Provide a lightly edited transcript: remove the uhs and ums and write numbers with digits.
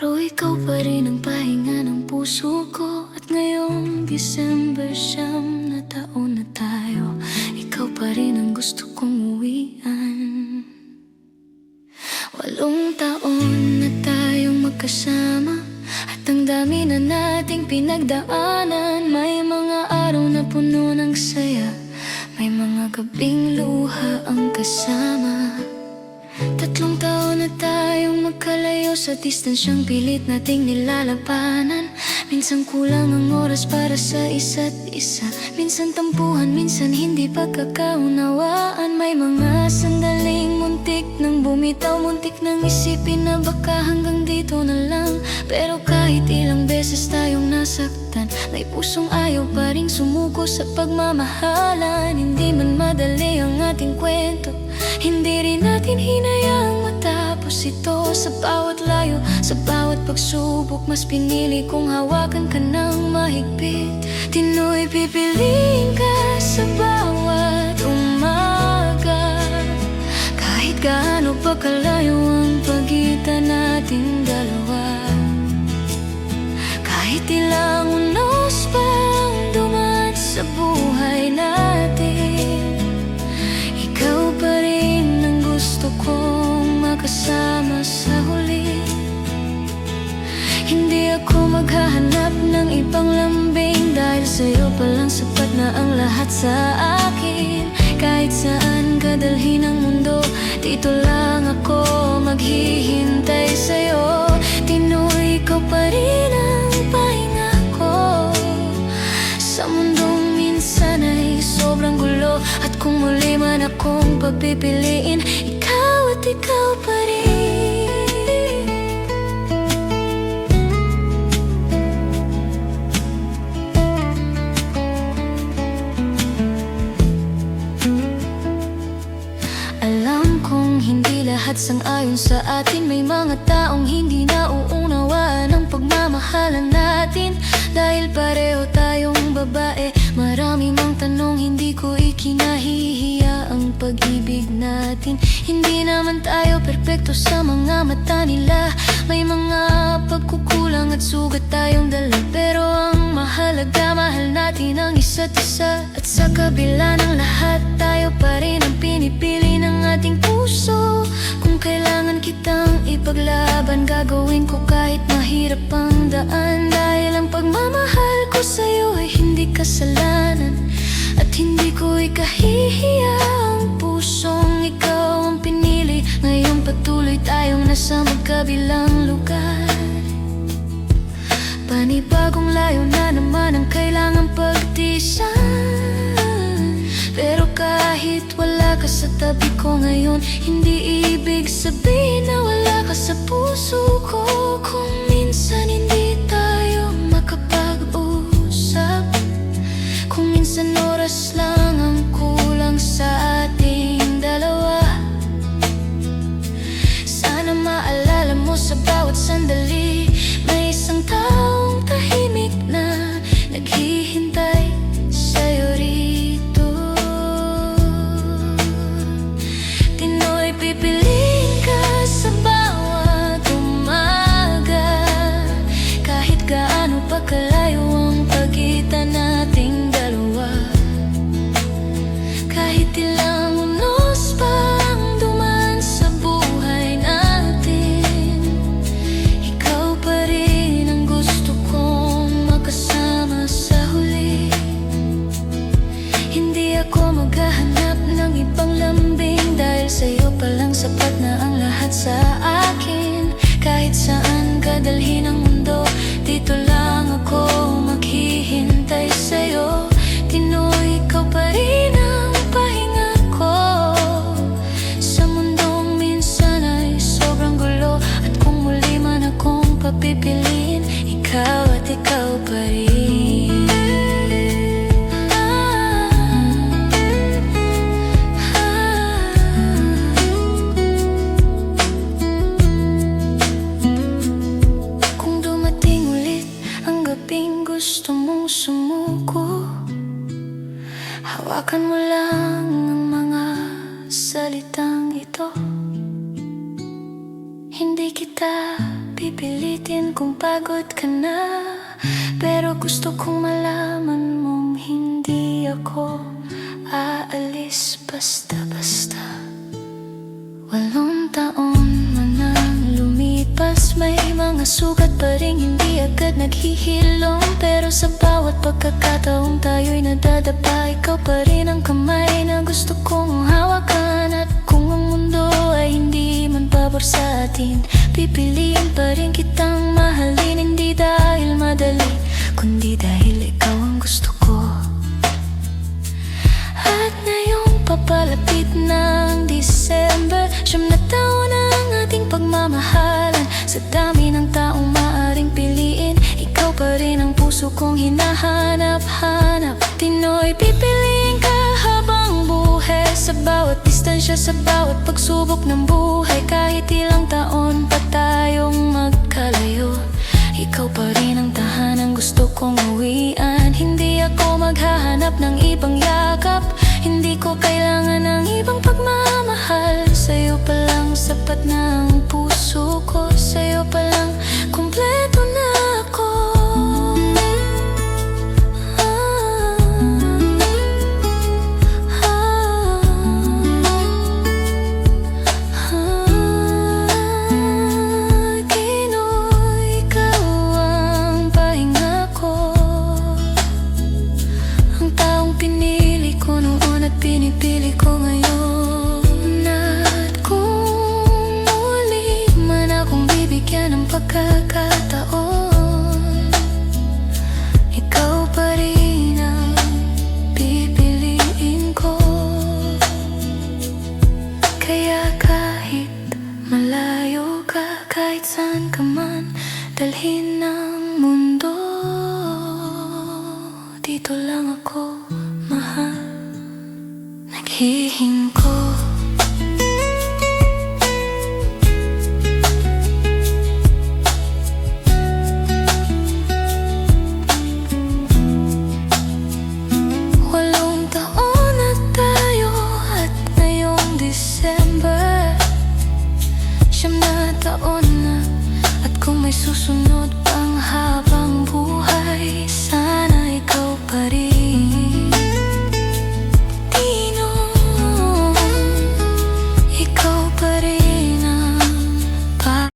Pero ikaw pa rin ang pahinga ng puso ko. At ngayong December, 9 na taon na tayo, ikaw pa rin ang gusto kong uwian. 8 taon na tayong magkasama, at ang dami na nating pinagdaanan. May mga araw na puno ng saya, may mga gabing luha ang kasama. 3 taon na tayong magkalayo sa distansyang pilit nating nilalabanan. Minsan kulang ang oras para sa isa't isa, minsan tampuhan, minsan hindi pagkakaunawaan. May mga sandaling muntik nang bumitaw, muntik nang isipin na baka hanggang dito na lang. Pero kahit ilang beses tayong nasaktan, may pusong ayaw pa ring sumuko sa pagmamahalan. Hindi man madali ang ating kwento, hindi rin natin hinayaang matapos ito. Sa bawat layo, sa bawat pagsubok, mas pinili kong hawakan ka ng mahigpit. Tino'y pipiliin ka sa bawat umaga, kahit gaano pa kalayo ang pagitan nating dalawa. Kahit ilang unos pa ang dumaan sa buhay natin, ikaw pa rin ang gusto kong makasama sa huli. Hindi ako maghahanap ng ibang lambing, dahil sa'yo palang sapat na ang lahat sa akin. Kahit saan ka dalhin ang mundo, dito lang ako maghihintay sa'yo. Tino'y ikaw pa rin ang pahinga ko sa mundong minsan ay sobrang gulo. At kung muli man akong pagpipiliin, ikaw at ikaw pa rin. Alam kong hindi lahat sang-ayon sa atin, may mga taong hindi nauunawaan ang pagmamahalan natin. Dahil pareho tayong babae, marami mang tanong, hindi ko ikinahihiya ang pag-ibig natin. Hindi naman tayo perpekto sa mga mata nila, may mga pagkukulang at sugat tayong dala. Pero ang mahalaga, mahal natin ang isa't isa. At sa kabila ng lahat, tayo pa rin ang pinipili ng ating puso. Kung kailangan kitang ipaglaban, gagawin ko kahit mahirap ang daan. Dahil ang pagmamahal ko sa'yo ay hindi kasalanan, at hindi ko ikahihiya ang pusong ikaw ang pinili. Ngayon patuloy tayong nasa magkabilang lugar, panibagong layo na naman ang kailangang pagtiisan. Pero kahit wala ka sa tabi ko ngayon, hindi ibig sabihin na wala ka sa puso ko. Kung minsan hindi tayo makapag-usap, kung minsan oras lang ang kulang sa ating dalawa, sana maalala mo sa bawat sandali, may isang taong tahimik na naghihintay sa'yo rito. Tino'y pipiliin ka sa bawat umaga, kahit gaano pa kalayo ang pagitan nating dalawa. Kahit ilang unos pa ang dumaan sa buhay natin, ikaw pa rin ang gusto kong makasama sa huli. Hindi ako maghahanap ng ibang lambing, dahil sa'yo palang sapat na ang lahat sa akin. Kahit saan ka dalhin ang mundo, dito lang ako maghihintay sa'yo. Tino'y ikaw pa rin ang pahinga ko sa mundong minsan ay sobrang gulo. At kung muli man akong papipiliin, ikaw at ikaw pa rin. Kung dumating ulit ang gabing gusto mong sumuko, hawakan mo lang ang mga salitang ito. Hindi kita pipilitin kung pagod ka na. Pero gusto kong malaman mong hindi ako aalis basta-basta. 8 taon man ang lumipas, may mga sugat pa rin hindi agad naghihilom. Pero sa bawat pagkakataong tayo'y nadadapa, ikaw pa rin ang kamay na gusto kong hawakan. At kung ang mundo ay hindi man pabor sa atin, pipiliin pa rin kitang mahalin. Hindi dahil madali, kundi dahil ikaw ang gusto ko. At ngayong papalapit ng December, 9 na taon na ang ating pagmamahalan. Sa dami ng taong maaring piliin, ikaw pa rin ang puso kong hinahanap-hanap. Pinoy, pipiliin ka habang buhay. Sa bawat distansya, sa bawat pagsubok ng buhay. Kahit ilang taon pa tayong magkalayo, ikaw pa rin ang tahanang gusto kong uwian. Hindi ako maghahanap ng ibang yakap, hindi ko kailangan ng ibang pagmamahal. Sa'yo pa lang sapat na ang puso ko, sa'yo pa lang kumpleto na ako. Pinoy, ikaw ang pahinga ko, ang taong pinili ko noon at pinipili ko ngayon. At kung muli man akong bibigyan ng pagkakataon, ikaw pa rin ang pipiliin ko. Kaya kahit malayo ka, kahit saan ka man dalhin ng mundo, dito lang ako, mahal, naghihingko. Walong taon na tayo at ngayong December, 9 na taon na. At kung may susunod pang haba